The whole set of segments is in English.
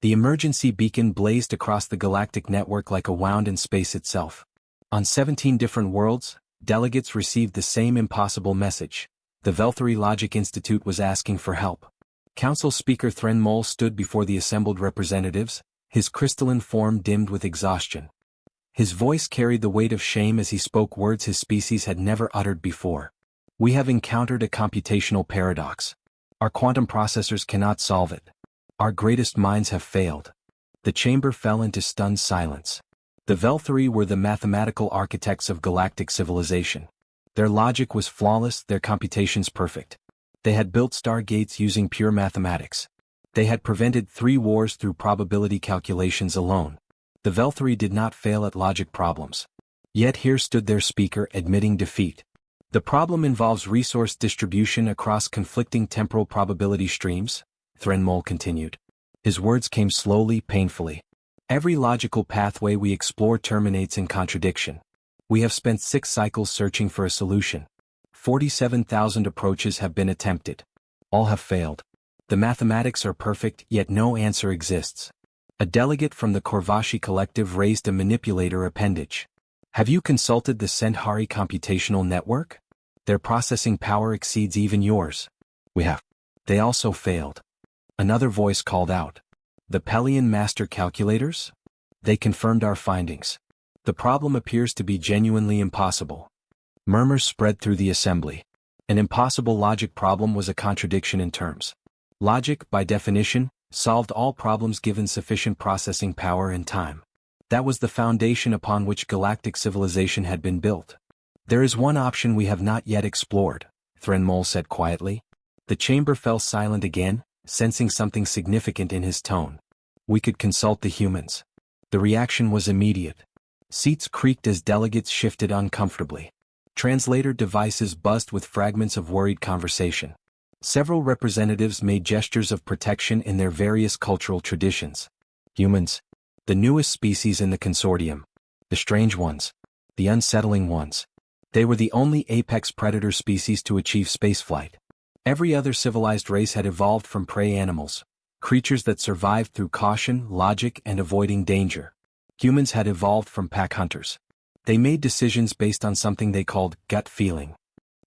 The emergency beacon blazed across the galactic network like a wound in space itself. On 17 different worlds, delegates received the same impossible message. The Velthari Logic Institute was asking for help. Council Speaker Thren Mol stood before the assembled representatives, his crystalline form dimmed with exhaustion. His voice carried the weight of shame as he spoke words his species had never uttered before. We have encountered a computational paradox. Our quantum processors cannot solve it. Our greatest minds have failed. The chamber fell into stunned silence. The Velthari were the mathematical architects of galactic civilization. Their logic was flawless, their computations perfect. They had built stargates using pure mathematics. They had prevented 3 wars through probability calculations alone. The Velthari did not fail at logic problems. Yet here stood their speaker admitting defeat. The problem involves resource distribution across conflicting temporal probability streams, Thren Mol continued. His words came slowly, painfully. Every logical pathway we explore terminates in contradiction. We have spent 6 cycles searching for a solution. 47,000 approaches have been attempted. All have failed. The mathematics are perfect, yet no answer exists. A delegate from the Korvashi collective raised a manipulator appendage. Have you consulted the Centauri computational network? Their processing power exceeds even yours. We have. They also failed. Another voice called out. The Pelian master calculators? They confirmed our findings. The problem appears to be genuinely impossible. Murmurs spread through the assembly. An impossible logic problem was a contradiction in terms. Logic, by definition, solved all problems given sufficient processing power and time. That was the foundation upon which galactic civilization had been built. There is one option we have not yet explored, Thren Mol said quietly. The chamber fell silent again, sensing something significant in his tone. We could consult the humans. The reaction was immediate. Seats creaked as delegates shifted uncomfortably. Translator devices buzzed with fragments of worried conversation. Several representatives made gestures of protection in their various cultural traditions. Humans. The newest species in the consortium. The strange ones. The unsettling ones. They were the only apex predator species to achieve spaceflight. Every other civilized race had evolved from prey animals, creatures that survived through caution, logic, and avoiding danger. Humans had evolved from pack hunters. They made decisions based on something they called gut feeling.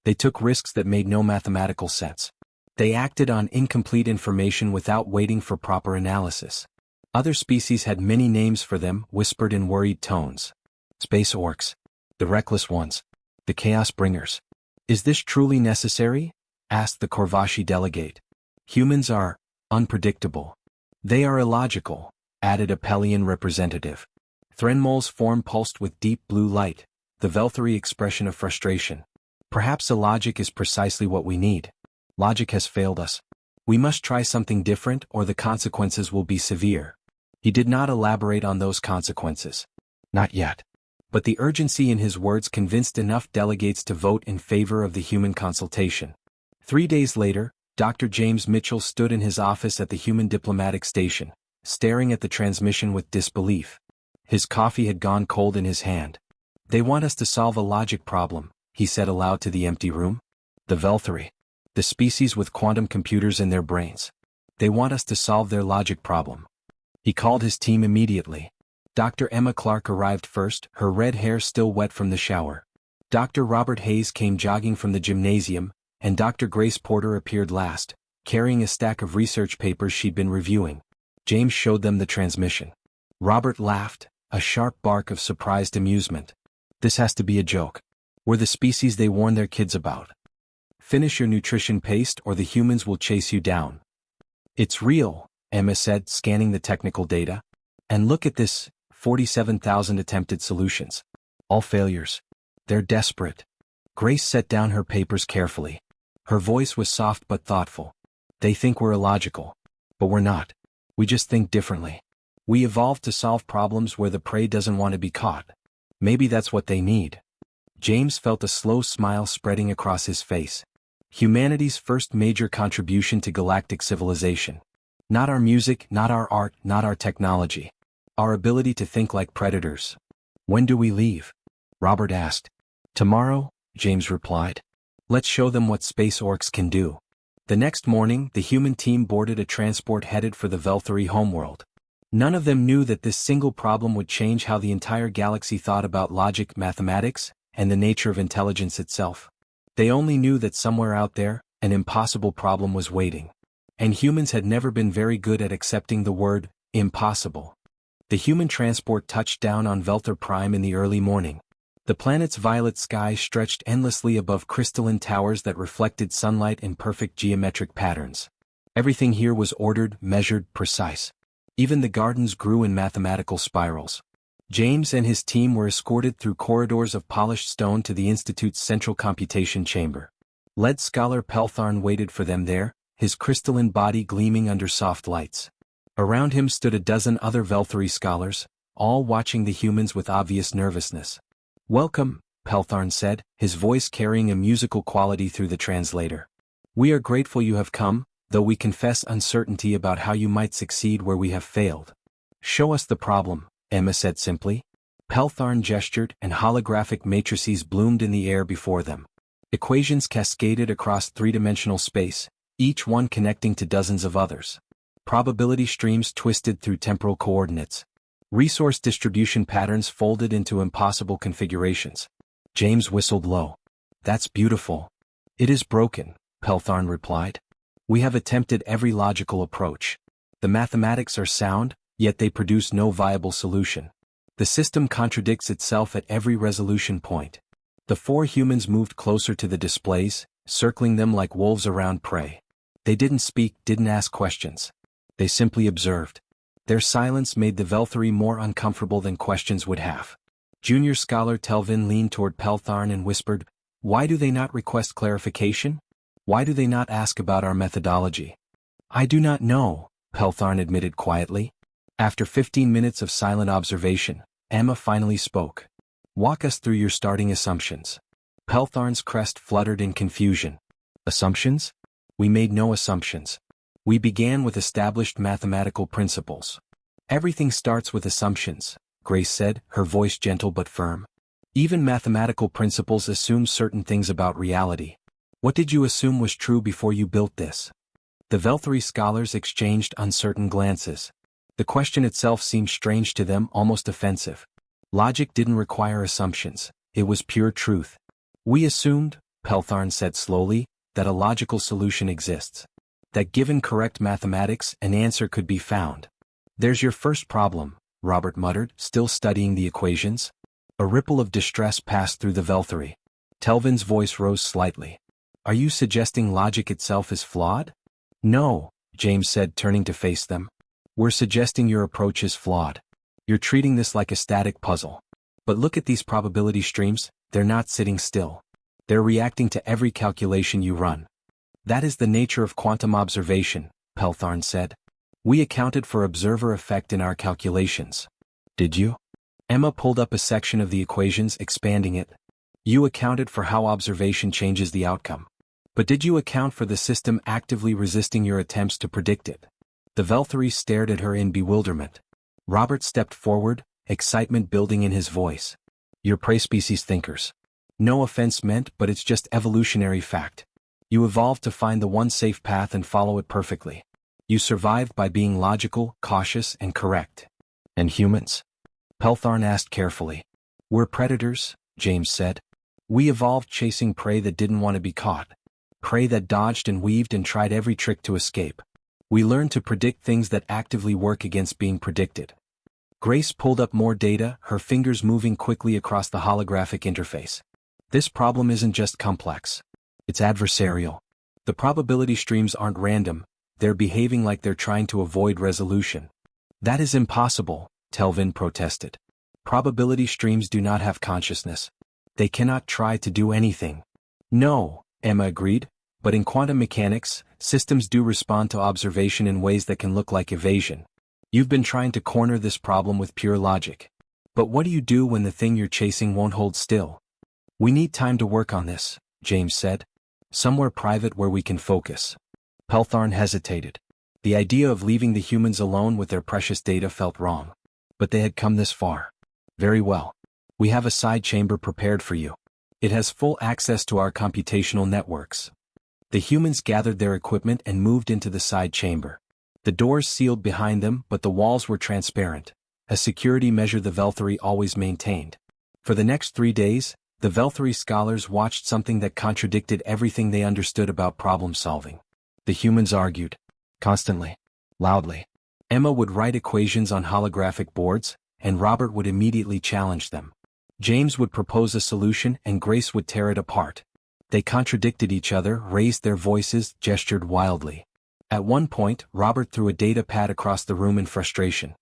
They took risks that made no mathematical sense. They acted on incomplete information without waiting for proper analysis. Other species had many names for them, whispered in worried tones. Space Orcs. The reckless ones. The chaos bringers. Is this truly necessary? Asked the Korvashi delegate. Humans are unpredictable. They are illogical, added a Pelian representative. Thren Mol's form pulsed with deep blue light, the Velthari expression of frustration. Perhaps illogic is precisely what we need. Logic has failed us. We must try something different or the consequences will be severe. He did not elaborate on those consequences. Not yet. But the urgency in his words convinced enough delegates to vote in favor of the human consultation. 3 days later, Dr. James Mitchell stood in his office at the human diplomatic station, staring at the transmission with disbelief. His coffee had gone cold in his hand. They want us to solve a logic problem, he said aloud to the empty room. The Velthari. The species with quantum computers in their brains. They want us to solve their logic problem. He called his team immediately. Dr. Emma Clark arrived first, her red hair still wet from the shower. Dr. Robert Hayes came jogging from the gymnasium, and Dr. Grace Porter appeared last, carrying a stack of research papers she'd been reviewing. James showed them the transmission. Robert laughed, a sharp bark of surprised amusement. This has to be a joke. We're the species they warn their kids about. Finish your nutrition paste or the humans will chase you down. It's real, Emma said, scanning the technical data. And look at this, 47,000 attempted solutions. All failures. They're desperate. Grace set down her papers carefully. Her voice was soft but thoughtful. They think we're illogical. But we're not. We just think differently. We evolved to solve problems where the prey doesn't want to be caught. Maybe that's what they need. James felt a slow smile spreading across his face. Humanity's first major contribution to galactic civilization. Not our music, not our art, not our technology. Our ability to think like predators. When do we leave? Robert asked. Tomorrow, James replied. Let's show them what Space Orcs can do. The next morning, the human team boarded a transport headed for the Velthari homeworld. None of them knew that this single problem would change how the entire galaxy thought about logic, mathematics, and the nature of intelligence itself. They only knew that somewhere out there, an impossible problem was waiting. And humans had never been very good at accepting the word, impossible. The human transport touched down on Velther Prime in the early morning. The planet's violet sky stretched endlessly above crystalline towers that reflected sunlight in perfect geometric patterns. Everything here was ordered, measured, precise. Even the gardens grew in mathematical spirals. James and his team were escorted through corridors of polished stone to the Institute's central computation chamber. Lead scholar Peltharn waited for them there, his crystalline body gleaming under soft lights. Around him stood a dozen other Velthari scholars, all watching the humans with obvious nervousness. "Welcome," Peltharn said, his voice carrying a musical quality through the translator. "We are grateful you have come, though we confess uncertainty about how you might succeed where we have failed." "Show us the problem," Emma said simply. Peltharn gestured, and holographic matrices bloomed in the air before them. Equations cascaded across three-dimensional space, each one connecting to dozens of others. Probability streams twisted through temporal coordinates. Resource distribution patterns folded into impossible configurations. James whistled low. "That's beautiful." "It is broken," Peltharn replied. "We have attempted every logical approach. The mathematics are sound, yet they produce no viable solution. The system contradicts itself at every resolution point." The four humans moved closer to the displays, circling them like wolves around prey. They didn't speak, didn't ask questions. They simply observed. Their silence made the Velthari more uncomfortable than questions would have. Junior scholar Telvin leaned toward Peltharn and whispered, "Why do they not request clarification? Why do they not ask about our methodology?" "I do not know," Peltharn admitted quietly. After 15 minutes of silent observation, Emma finally spoke. "Walk us through your starting assumptions." Peltharn's crest fluttered in confusion. "Assumptions? We made no assumptions. We began with established mathematical principles." "Everything starts with assumptions," Grace said, her voice gentle but firm. "Even mathematical principles assume certain things about reality. What did you assume was true before you built this?" The Velthari scholars exchanged uncertain glances. The question itself seemed strange to them, almost offensive. Logic didn't require assumptions, it was pure truth. "We assumed," Peltharn said slowly, "that a logical solution exists. That given correct mathematics, an answer could be found." "There's your first problem," Robert muttered, still studying the equations. A ripple of distress passed through the Velthari. Telvin's voice rose slightly. "Are you suggesting logic itself is flawed?" "No," James said, turning to face them. "We're suggesting your approach is flawed. You're treating this like a static puzzle. But look at these probability streams, they're not sitting still. They're reacting to every calculation you run." "That is the nature of quantum observation," Peltharn said. "We accounted for observer effect in our calculations." "Did you?" Emma pulled up a section of the equations, expanding it. "You accounted for how observation changes the outcome. But did you account for the system actively resisting your attempts to predict it?" The Velthari stared at her in bewilderment. Robert stepped forward, excitement building in his voice. "You're prey-species thinkers. No offense meant, but it's just evolutionary fact. You evolved to find the one safe path and follow it perfectly. You survived by being logical, cautious, and correct." "And humans?" Peltharn asked carefully. "We're predators," James said. "We evolved chasing prey that didn't want to be caught. Prey that dodged and weaved and tried every trick to escape. We learned to predict things that actively work against being predicted." Grace pulled up more data, her fingers moving quickly across the holographic interface. "This problem isn't just complex. It's adversarial. The probability streams aren't random, they're behaving like they're trying to avoid resolution." "That is impossible," Telvin protested. "Probability streams do not have consciousness. They cannot try to do anything." "No," Emma agreed, "but in quantum mechanics, systems do respond to observation in ways that can look like evasion. You've been trying to corner this problem with pure logic. But what do you do when the thing you're chasing won't hold still?" "We need time to work on this," James said. "Somewhere private where we can focus." Peltharn hesitated. The idea of leaving the humans alone with their precious data felt wrong. But they had come this far. "Very well. We have a side chamber prepared for you. It has full access to our computational networks." The humans gathered their equipment and moved into the side chamber. The doors sealed behind them, but the walls were transparent, a security measure the Velthari always maintained. For the next 3 days, the Velthari scholars watched something that contradicted everything they understood about problem-solving. The humans argued. Constantly. Loudly. Emma would write equations on holographic boards, and Robert would immediately challenge them. James would propose a solution and Grace would tear it apart. They contradicted each other, raised their voices, gestured wildly. At one point, Robert threw a data pad across the room in frustration.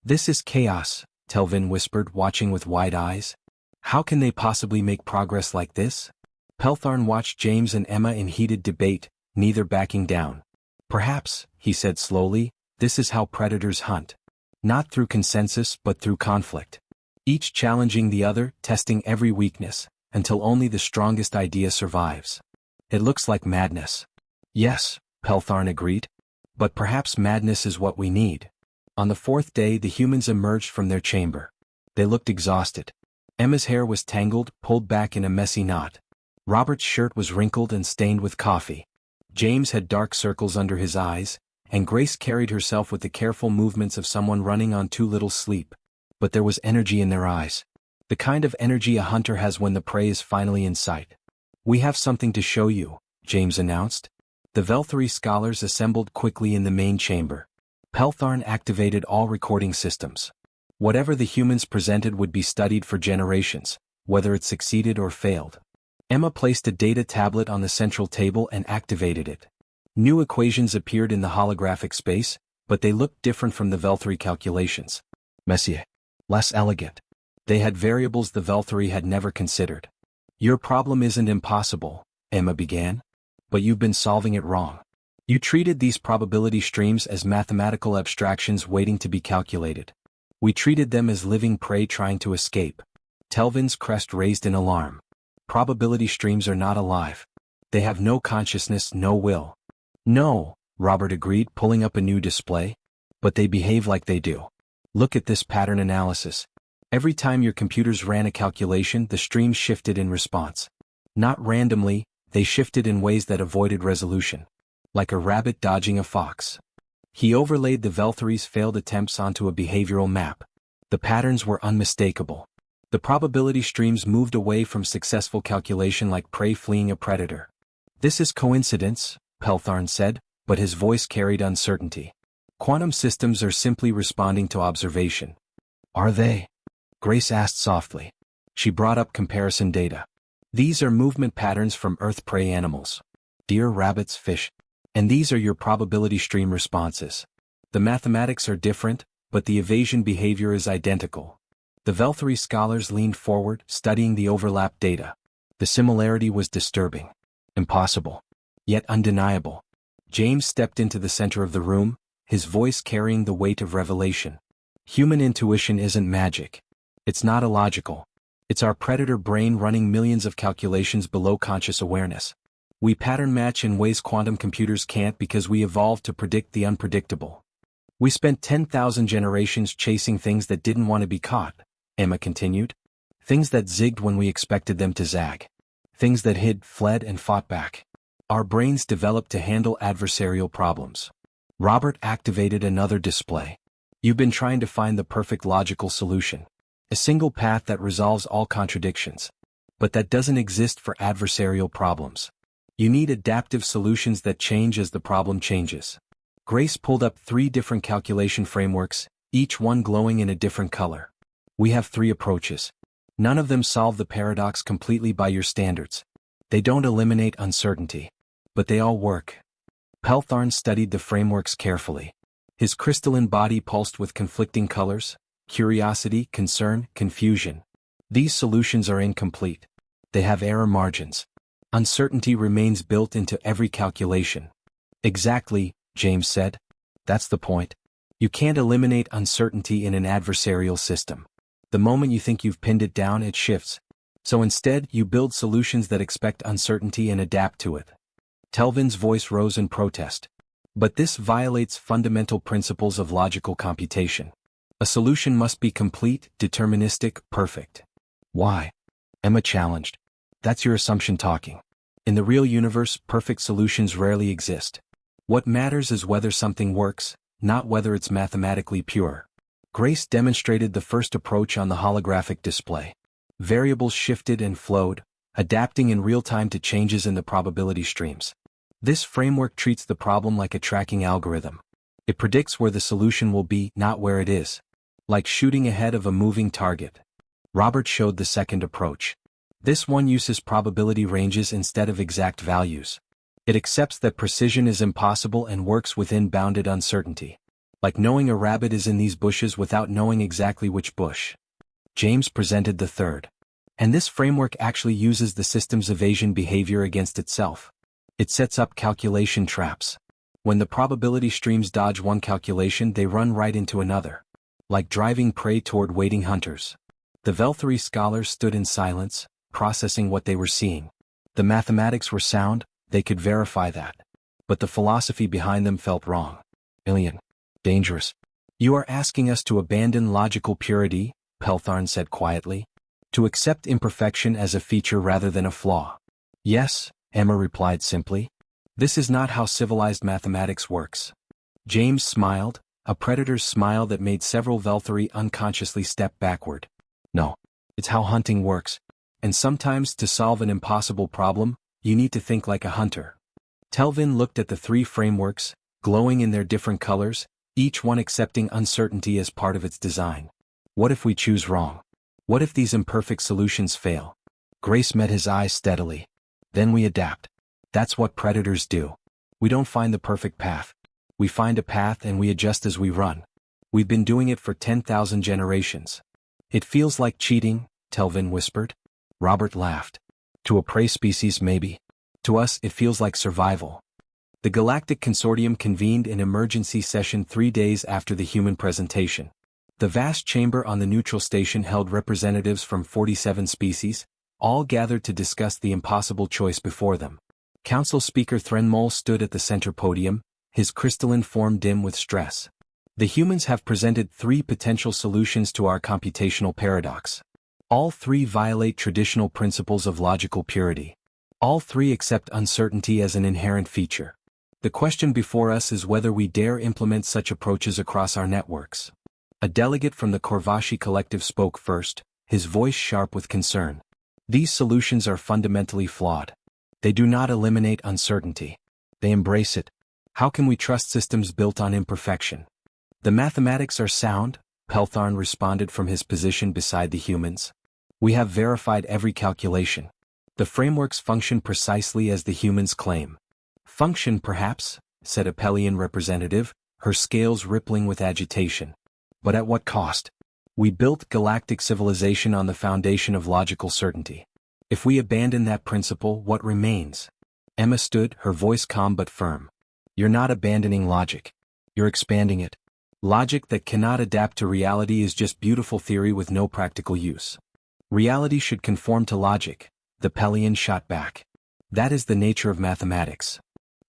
"This is chaos," Telvin whispered, watching with wide eyes. "How can they possibly make progress like this?" Peltharn watched James and Emma in heated debate, neither backing down. "Perhaps," he said slowly, "this is how predators hunt. Not through consensus but through conflict. Each challenging the other, testing every weakness, until only the strongest idea survives." "It looks like madness." "Yes," Peltharn agreed. "But perhaps madness is what we need." On the 4th day the humans emerged from their chamber. They looked exhausted. Emma's hair was tangled, pulled back in a messy knot. Robert's shirt was wrinkled and stained with coffee. James had dark circles under his eyes, and Grace carried herself with the careful movements of someone running on too little sleep. But there was energy in their eyes. The kind of energy a hunter has when the prey is finally in sight. "We have something to show you," James announced. The Velthari scholars assembled quickly in the main chamber. Peltharn activated all recording systems. Whatever the humans presented would be studied for generations, whether it succeeded or failed. Emma placed a data tablet on the central table and activated it. New equations appeared in the holographic space, but they looked different from the Velthari calculations. Messier. Less elegant. They had variables the Velthari had never considered. "Your problem isn't impossible," Emma began. "But you've been solving it wrong. You treated these probability streams as mathematical abstractions waiting to be calculated. We treated them as living prey trying to escape." Telvin's crest raised in alarm. "Probability streams are not alive. They have no consciousness, no will." "No," Robert agreed, pulling up a new display. "But they behave like they do. Look at this pattern analysis. Every time your computers ran a calculation, the stream shifted in response. Not randomly, they shifted in ways that avoided resolution. Like a rabbit dodging a fox." He overlaid the Velthari's failed attempts onto a behavioral map. The patterns were unmistakable. The probability streams moved away from successful calculation like prey fleeing a predator. "This is coincidence," Peltharn said, but his voice carried uncertainty. "Quantum systems are simply responding to observation." "Are they?" Grace asked softly. She brought up comparison data. "These are movement patterns from Earth prey animals. Deer, rabbits, fish. And these are your probability stream responses. The mathematics are different, but the evasion behavior is identical." The Velthari scholars leaned forward, studying the overlap data. The similarity was disturbing. Impossible. Yet undeniable. James stepped into the center of the room, his voice carrying the weight of revelation. "Human intuition isn't magic. It's not illogical. It's our predator brain running millions of calculations below conscious awareness. We pattern match in ways quantum computers can't because we evolved to predict the unpredictable. We spent 10,000 generations chasing things that didn't want to be caught," Emma continued. "Things that zigged when we expected them to zag. Things that hid, fled, and fought back. Our brains developed to handle adversarial problems." Robert activated another display. "You've been trying to find the perfect logical solution. A single path that resolves all contradictions. But that doesn't exist for adversarial problems. You need adaptive solutions that change as the problem changes." Grace pulled up 3 different calculation frameworks, each one glowing in a different color. "We have 3 approaches. None of them solve the paradox completely by your standards. They don't eliminate uncertainty. But they all work." Peltharn studied the frameworks carefully. His crystalline body pulsed with conflicting colors: curiosity, concern, confusion. "These solutions are incomplete. They have error margins. Uncertainty remains built into every calculation." "Exactly," James said. "That's the point. You can't eliminate uncertainty in an adversarial system. The moment you think you've pinned it down, it shifts. So instead, you build solutions that expect uncertainty and adapt to it." Telvin's voice rose in protest. "But this violates fundamental principles of logical computation. A solution must be complete, deterministic, perfect." "Why?" Emma challenged. "That's your assumption talking. In the real universe, perfect solutions rarely exist. What matters is whether something works, not whether it's mathematically pure. Grace demonstrated the first approach on the holographic display. Variables shifted and flowed, adapting in real time to changes in the probability streams. This framework treats the problem like a tracking algorithm. It predicts where the solution will be, not where it is. Like shooting ahead of a moving target. Robert showed the second approach. This one uses probability ranges instead of exact values. It accepts that precision is impossible and works within bounded uncertainty. Like knowing a rabbit is in these bushes without knowing exactly which bush. James presented the third. And this framework actually uses the system's evasion behavior against itself. It sets up calculation traps. When the probability streams dodge one calculation, they run right into another. Like driving prey toward waiting hunters. The Velthari scholars stood in silence, processing what they were seeing. The mathematics were sound, they could verify that. But the philosophy behind them felt wrong. Alien. Dangerous. You are asking us to abandon logical purity, Peltharn said quietly. To accept imperfection as a feature rather than a flaw. Yes, Emma replied simply. This is not how civilized mathematics works. James smiled, a predator's smile that made several Velthari unconsciously step backward. No. It's how hunting works. And sometimes to solve an impossible problem, you need to think like a hunter. Telvin looked at the three frameworks, glowing in their different colors, each one accepting uncertainty as part of its design. What if we choose wrong? What if these imperfect solutions fail? Grace met his eyes steadily. Then we adapt. That's what predators do. We don't find the perfect path. We find a path and we adjust as we run. We've been doing it for 10,000 generations. It feels like cheating, Telvin whispered. Robert laughed. To a prey species maybe. To us it feels like survival. The Galactic Consortium convened an emergency session 3 days after the human presentation. The vast chamber on the neutral station held representatives from 47 species, all gathered to discuss the impossible choice before them. Council Speaker Threnmol stood at the center podium, his crystalline form dim with stress. The humans have presented 3 potential solutions to our computational paradox. All 3 violate traditional principles of logical purity. All 3 accept uncertainty as an inherent feature. The question before us is whether we dare implement such approaches across our networks. A delegate from the Korvashi collective spoke first, his voice sharp with concern. These solutions are fundamentally flawed. They do not eliminate uncertainty. They embrace it. How can we trust systems built on imperfection? The mathematics are sound, Peltharn responded from his position beside the humans. We have verified every calculation. The frameworks function precisely as the humans claim. Function perhaps, said a Pelian representative, her scales rippling with agitation. But at what cost? We built galactic civilization on the foundation of logical certainty. If we abandon that principle, what remains? Emma stood, her voice calm but firm. You're not abandoning logic. You're expanding it. Logic that cannot adapt to reality is just beautiful theory with no practical use. Reality should conform to logic, the Pelian shot back. That is the nature of mathematics.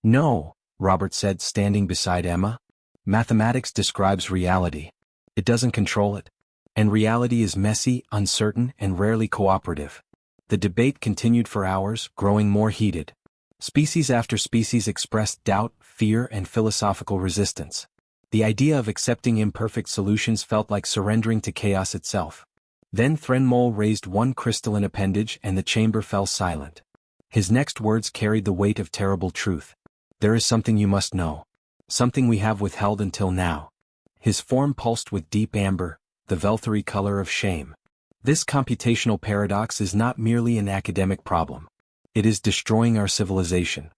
No, Robert said, standing beside Emma. Mathematics describes reality. It doesn't control it. And reality is messy, uncertain, and rarely cooperative. The debate continued for hours, growing more heated. Species after species expressed doubt, fear, and philosophical resistance. The idea of accepting imperfect solutions felt like surrendering to chaos itself. Then Threnmol raised one crystalline appendage and the chamber fell silent. His next words carried the weight of terrible truth. There is something you must know. Something we have withheld until now. His form pulsed with deep amber, the Velthari color of shame. This computational paradox is not merely an academic problem. It is destroying our civilization.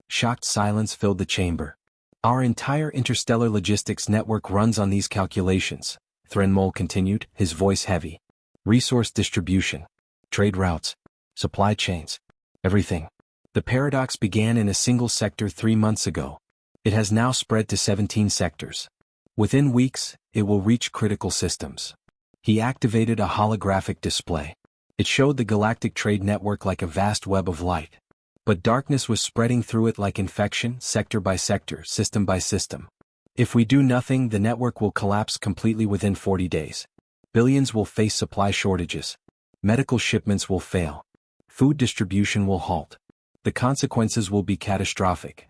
Shocked silence filled the chamber. Our entire interstellar logistics network runs on these calculations, Threnmol continued, his voice heavy. Resource distribution, trade routes, supply chains, everything. The paradox began in a single sector 3 months ago. It has now spread to 17 sectors. Within weeks, it will reach critical systems. He activated a holographic display. It showed the galactic trade network like a vast web of light. But darkness was spreading through it like infection, sector by sector, system by system. If we do nothing, the network will collapse completely within 40 days. Billions will face supply shortages. Medical shipments will fail. Food distribution will halt. The consequences will be catastrophic.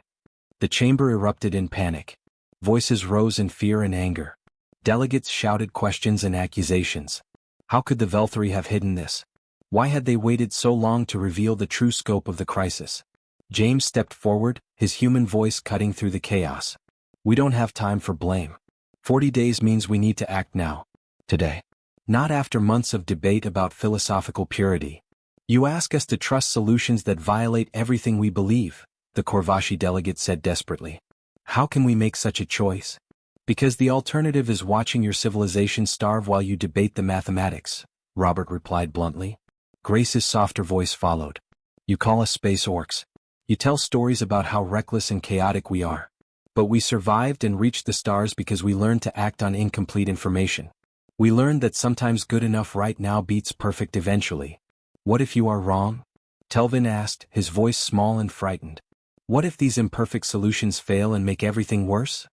The chamber erupted in panic. Voices rose in fear and anger. Delegates shouted questions and accusations. How could the Velthari have hidden this? Why had they waited so long to reveal the true scope of the crisis? James stepped forward, his human voice cutting through the chaos. We don't have time for blame. 40 days means we need to act now. Today. Not after months of debate about philosophical purity. You ask us to trust solutions that violate everything we believe, the Korvashi delegate said desperately. How can we make such a choice? Because the alternative is watching your civilization starve while you debate the mathematics, Robert replied bluntly. Grace's softer voice followed. You call us Space Orcs. You tell stories about how reckless and chaotic we are. But we survived and reached the stars because we learned to act on incomplete information. We learned that sometimes good enough right now beats perfect eventually. What if you are wrong? Telvin asked, his voice small and frightened. What if these imperfect solutions fail and make everything worse?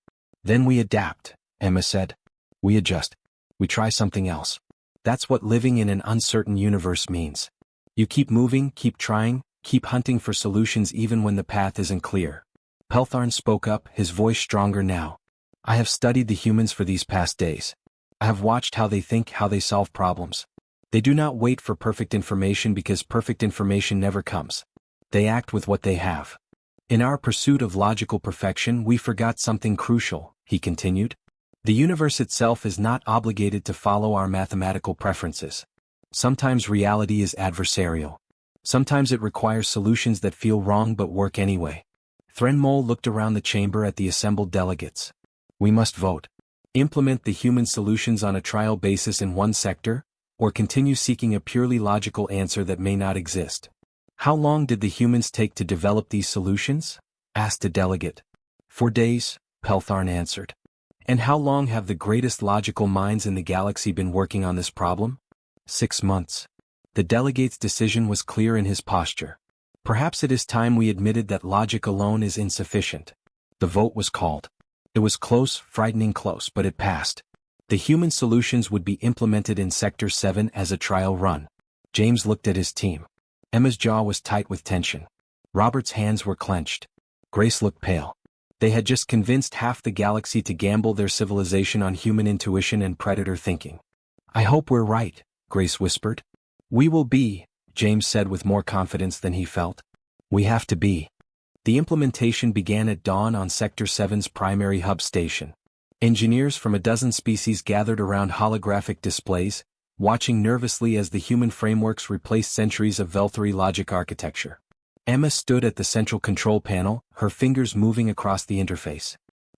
Then we adapt, Emma said. We adjust. We try something else. That's what living in an uncertain universe means. You keep moving, keep trying, keep hunting for solutions even when the path isn't clear. Peltharn spoke up, his voice stronger now. I have studied the humans for these past days. I have watched how they think, how they solve problems. They do not wait for perfect information because perfect information never comes. They act with what they have. In our pursuit of logical perfection, we forgot something crucial, he continued. The universe itself is not obligated to follow our mathematical preferences. Sometimes reality is adversarial. Sometimes it requires solutions that feel wrong but work anyway. Threnmol looked around the chamber at the assembled delegates. We must vote. Implement the human solutions on a trial basis in one sector, or continue seeking a purely logical answer that may not exist. How long did the humans take to develop these solutions? Asked a delegate. 4 days, Peltharn answered. And how long have the greatest logical minds in the galaxy been working on this problem? 6 months. The delegate's decision was clear in his posture. Perhaps it is time we admitted that logic alone is insufficient. The vote was called. It was close, frightening close, but it passed. The human solutions would be implemented in Sector 7 as a trial run. James looked at his team. Emma's jaw was tight with tension. Robert's hands were clenched. Grace looked pale. They had just convinced half the galaxy to gamble their civilization on human intuition and predator thinking. I hope we're right, Grace whispered. We will be, James said with more confidence than he felt. We have to be. The implementation began at dawn on Sector 7's primary hub station. Engineers from a dozen species gathered around holographic displays, watching nervously as the human frameworks replaced centuries of Velthari logic architecture. Emma stood at the central control panel, her fingers moving across the interface.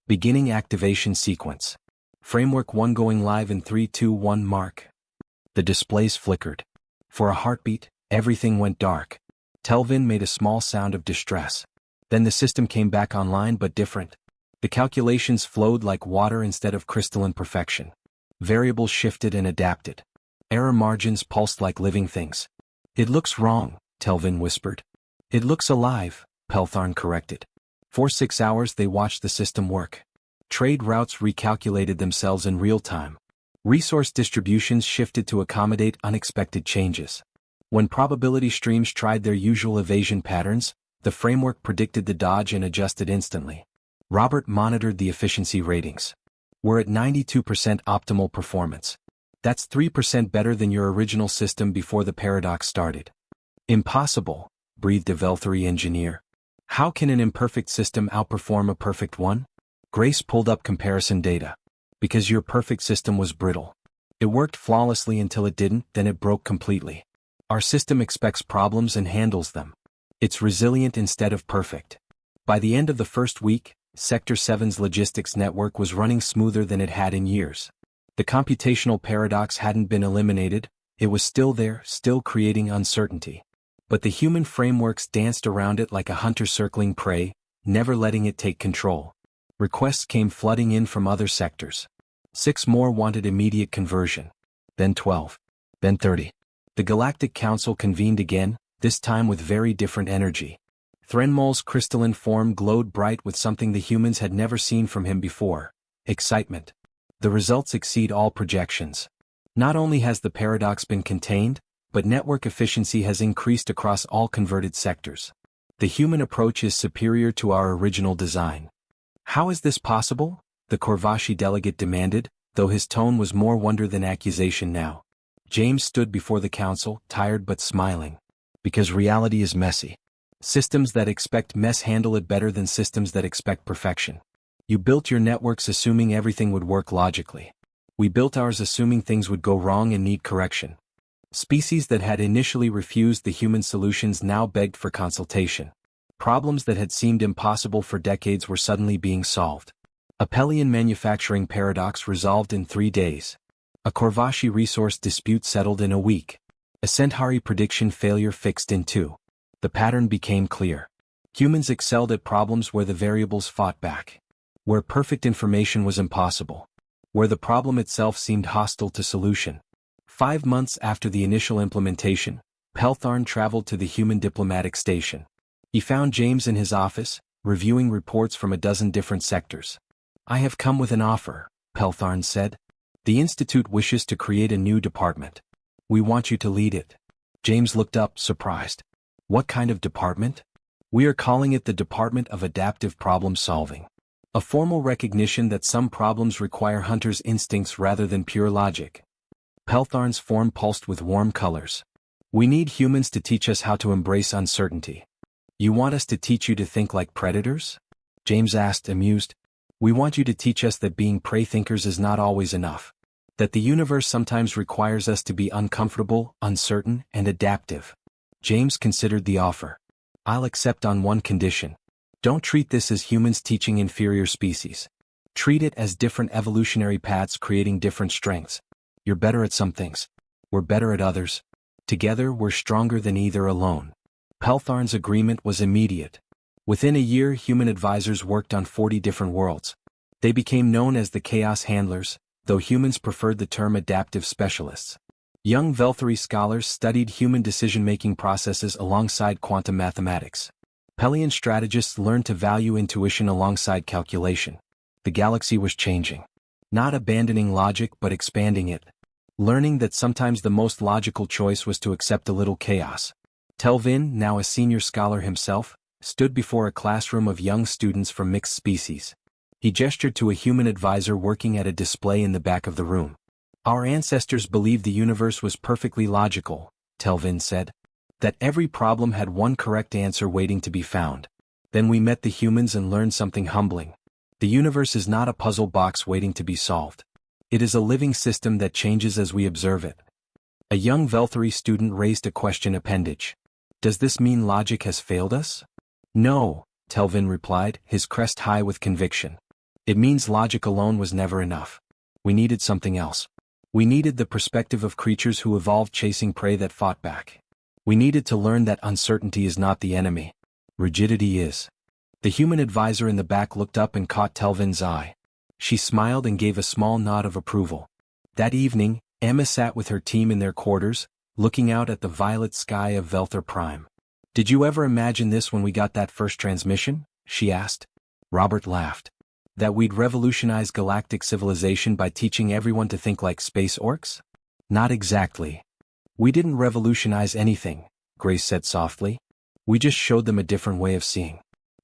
Beginning activation sequence. Framework 1 going live in 3, 2, 1 mark. The displays flickered. For a heartbeat, everything went dark. Telvin made a small sound of distress. Then the system came back online but different. The calculations flowed like water instead of crystalline perfection. Variables shifted and adapted. Error margins pulsed like living things. It looks wrong, Telvin whispered. It looks alive, Peltharn corrected. For 6 hours they watched the system work. Trade routes recalculated themselves in real time. Resource distributions shifted to accommodate unexpected changes. When probability streams tried their usual evasion patterns, the framework predicted the dodge and adjusted instantly. Robert monitored the efficiency ratings. We're at 92% optimal performance. That's 3% better than your original system before the paradox started. Impossible, breathed a Velthari engineer. How can an imperfect system outperform a perfect one? Grace pulled up comparison data. Because your perfect system was brittle. It worked flawlessly until it didn't, then it broke completely. Our system expects problems and handles them. It's resilient instead of perfect. By the end of the first week, Sector 7's logistics network was running smoother than it had in years. The computational paradox hadn't been eliminated, it was still there, still creating uncertainty. But the human frameworks danced around it like a hunter circling prey, never letting it take control. Requests came flooding in from other sectors. 6 more wanted immediate conversion. Then 12. Then 30. The Galactic Council convened again, this time with very different energy. Threnmol's crystalline form glowed bright with something the humans had never seen from him before: excitement. The results exceed all projections. Not only has the paradox been contained, but network efficiency has increased across all converted sectors. The human approach is superior to our original design. How is this possible? the Corvashi delegate demanded, though his tone was more wonder than accusation now. James stood before the council, tired but smiling. Because reality is messy. Systems that expect mess handle it better than systems that expect perfection. You built your networks assuming everything would work logically. We built ours assuming things would go wrong and need correction. Species that had initially refused the human solutions now begged for consultation. Problems that had seemed impossible for decades were suddenly being solved. A Pelian manufacturing paradox resolved in 3 days. A Corvashi resource dispute settled in a week. A Centauri prediction failure fixed in 2. The pattern became clear. Humans excelled at problems where the variables fought back. Where perfect information was impossible. Where the problem itself seemed hostile to solution. 5 months after the initial implementation, Peltharn traveled to the human diplomatic station. He found James in his office, reviewing reports from a dozen different sectors. "I have come with an offer," Peltharn said. "The Institute wishes to create a new department. We want you to lead it." James looked up, surprised. "What kind of department?" "We are calling it the Department of Adaptive Problem Solving. A formal recognition that some problems require hunters' instincts rather than pure logic." Peltharn's form pulsed with warm colors. "We need humans to teach us how to embrace uncertainty." "You want us to teach you to think like predators?" James asked, amused. "We want you to teach us that being prey thinkers is not always enough. That the universe sometimes requires us to be uncomfortable, uncertain, and adaptive." James considered the offer. "I'll accept on one condition. Don't treat this as humans teaching inferior species. Treat it as different evolutionary paths creating different strengths. You're better at some things. We're better at others. Together we're stronger than either alone." Peltharn's agreement was immediate. Within a year, human advisors worked on 40 different worlds. They became known as the Chaos Handlers, though humans preferred the term adaptive specialists. Young Velthari scholars studied human decision-making processes alongside quantum mathematics. Pelian strategists learned to value intuition alongside calculation. The galaxy was changing. Not abandoning logic but expanding it. Learning that sometimes the most logical choice was to accept a little chaos. Telvin, now a senior scholar himself, stood before a classroom of young students from mixed species. He gestured to a human advisor working at a display in the back of the room. "Our ancestors believed the universe was perfectly logical," Telvin said. "That every problem had one correct answer waiting to be found. Then we met the humans and learned something humbling. The universe is not a puzzle box waiting to be solved. It is a living system that changes as we observe it." A young Velthari student raised a question appendage. "Does this mean logic has failed us?" "No," Telvin replied, his crest high with conviction. "It means logic alone was never enough. We needed something else. We needed the perspective of creatures who evolved chasing prey that fought back. We needed to learn that uncertainty is not the enemy. Rigidity is." The human advisor in the back looked up and caught Telvin's eye. She smiled and gave a small nod of approval. That evening, Emma sat with her team in their quarters, looking out at the violet sky of Velthar Prime. "Did you ever imagine this when we got that first transmission?" she asked. Robert laughed. "That we'd revolutionize galactic civilization by teaching everyone to think like Space Orcs?" "Not exactly. We didn't revolutionize anything," Grace said softly. "We just showed them a different way of seeing.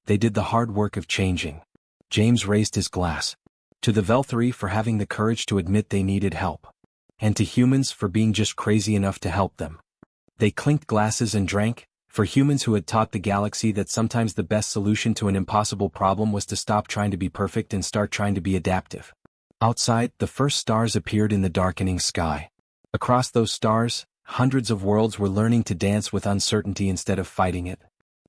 They did the hard work of changing." James raised his glass. "To the Velthari for having the courage to admit they needed help. And to humans for being just crazy enough to help them." They clinked glasses and drank. For humans who had taught the galaxy that sometimes the best solution to an impossible problem was to stop trying to be perfect and start trying to be adaptive. Outside, the first stars appeared in the darkening sky. Across those stars, hundreds of worlds were learning to dance with uncertainty instead of fighting it.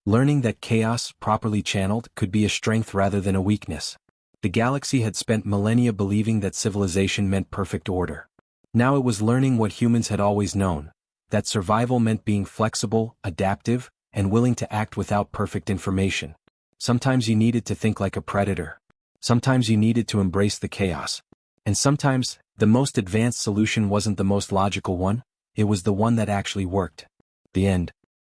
Learning that chaos, properly channeled, could be a strength rather than a weakness. The galaxy had spent millennia believing that civilization meant perfect order. Now it was learning what humans had always known, that survival meant being flexible, adaptive, and willing to act without perfect information. Sometimes you needed to think like a predator. Sometimes you needed to embrace the chaos. And sometimes, the most advanced solution wasn't the most logical one, it was the one that actually worked. The end.